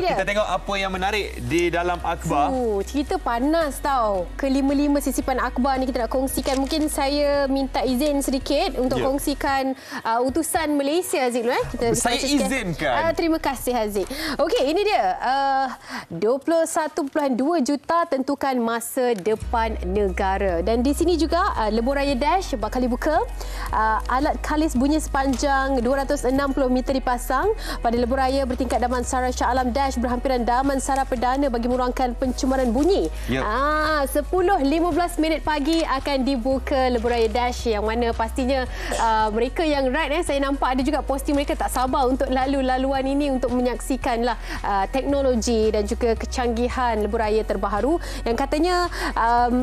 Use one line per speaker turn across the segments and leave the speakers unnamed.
Kita tengok apa yang menarik di dalam akhbar.
Cerita panas tau. Kelima-lima sisipan akhbar ni kita nak kongsikan. Mungkin saya minta izin sedikit untuk kongsikan utusan Malaysia, Haziq.
Saya izinkan.
Terima kasih, Haziq. Okey, ini dia. 21.2 juta tentukan masa depan negara. Dan di sini juga Lebuh Raya Dash bakal dibuka. Alat kalis bunyi sepanjang 260 meter dipasang pada Lebuh Raya bertingkat Damansara Shah Alam Dash berhampiran Damansara Perdana bagi mengurangkan pencemaran bunyi. 10.15 minit pagi akan dibuka Lebuh Raya Dash, yang mana pastinya mereka yang ride, saya nampak ada juga posting mereka tak sabar untuk laluan ini untuk menyaksikanlah teknologi dan juga kecanggihan Lebuh Raya terbaru yang katanya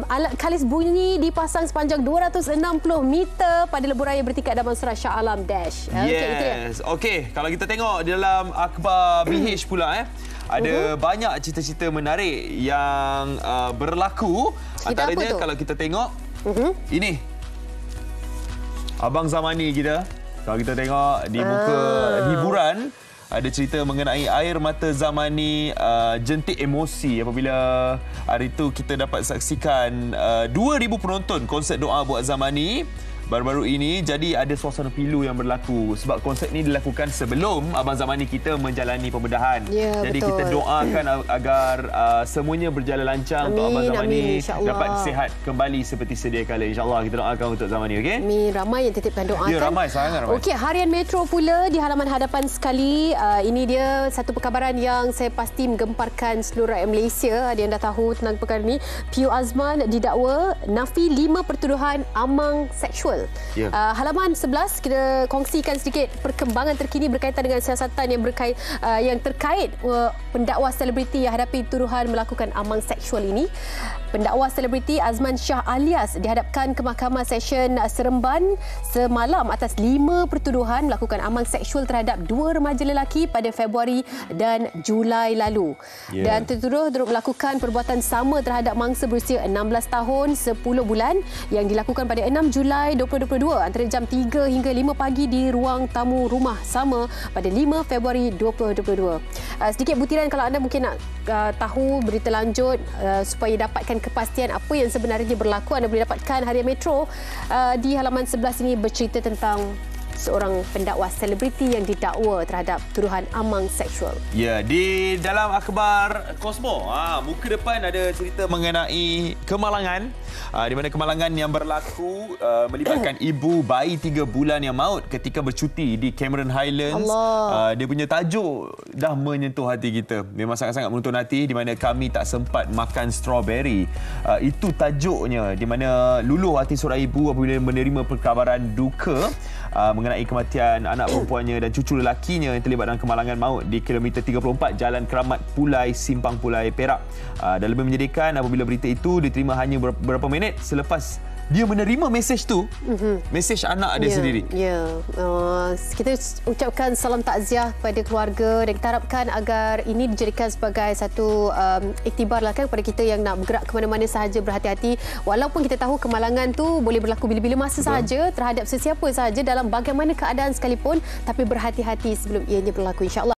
alat kalis bunyi dipasang sepanjang 260 meter pada Lebuh Raya bertingkat Damansara Shah Alam Dash.
Okey, kalau kita tengok di dalam akhbar BH pula ada banyak cerita-cerita menarik yang berlaku. Antaranya kalau kita tengok ini Abang Zamani kita. Kalau kita tengok di muka hiburan, ada cerita mengenai air mata Zamani jentik emosi apabila hari itu kita dapat saksikan 2,000 penonton konsert doa buat Zamani baru-baru ini. Jadi ada suasana pilu yang berlaku sebab konsert ini dilakukan sebelum Abang Zamani kita menjalani pembedahan. Jadi kita doakan agar semuanya berjalan lancar untuk Abang Zamani dapat sihat kembali seperti sedia kala. InsyaAllah kita doakan untuk Zamani. Okey?
Ramai yang titipkan doakan.
Ya, ramai, sangat ramai.
Okey, Harian Metro pula di halaman hadapan sekali. Ini dia satu perkabaran yang saya pasti menggemparkan seluruh rakyat Malaysia. Ada yang dah tahu tentang perkara ini. Piu Azman didakwa nafi 5 pertuduhan amang seksual. Halaman 11 kita kongsikan sedikit perkembangan terkini berkaitan dengan siasatan yang terkait pendakwa selebriti yang hadapi tuduhan melakukan amang seksual ini. Pendakwa selebriti Azman Shah alias dihadapkan ke Mahkamah Session Seremban semalam atas 5 pertuduhan melakukan amang seksual terhadap 2 remaja lelaki pada Februari dan Julai lalu. Dan tertuduh melakukan perbuatan sama terhadap mangsa berusia 16 tahun 10 bulan yang dilakukan pada 6 Julai 2022 antara jam 3 hingga 5 pagi di ruang tamu rumah sama pada 5 Februari 2022. Sedikit butiran kalau anda mungkin nak tahu berita lanjut supaya dapatkan kepastian apa yang sebenarnya berlaku, anda boleh dapatkan Harian Metro di halaman 11 ini bercerita tentang seorang pendakwa selebriti yang didakwa terhadap tuduhan amang seksual. Ya,
di dalam akhbar Kosmo, muka depan ada cerita mengenai kemalangan, di mana kemalangan yang berlaku melibatkan ibu bayi 3 bulan yang maut ketika bercuti di Cameron Highlands. Dia punya tajuk dah menyentuh hati kita. Memang sangat-sangat menonton hati, di mana kami tak sempat makan strawberry. Itu tajuknya, di mana luluh hati seorang ibu apabila menerima perkabaran duka mengenai kematian anak perempuannya dan cucu lelakinya yang terlibat dalam kemalangan maut di kilometer 34 Jalan Keramat Pulai, Simpang Pulai, Perak. Dan lebih menyedihkan apabila berita itu diterima hanya beberapa minit selepas dia menerima mesej tu, mesej anak dia sendiri.
Kita ucapkan salam takziah kepada keluarga dan kita harapkan agar ini dijadikan sebagai satu iktibar lah kepada kita yang nak bergerak ke mana-mana sahaja, berhati-hati. Walaupun kita tahu kemalangan tu boleh berlaku bila-bila masa sahaja terhadap sesiapa sahaja dalam bagaimana keadaan sekalipun, tapi berhati-hati sebelum ianya berlaku, insya-Allah.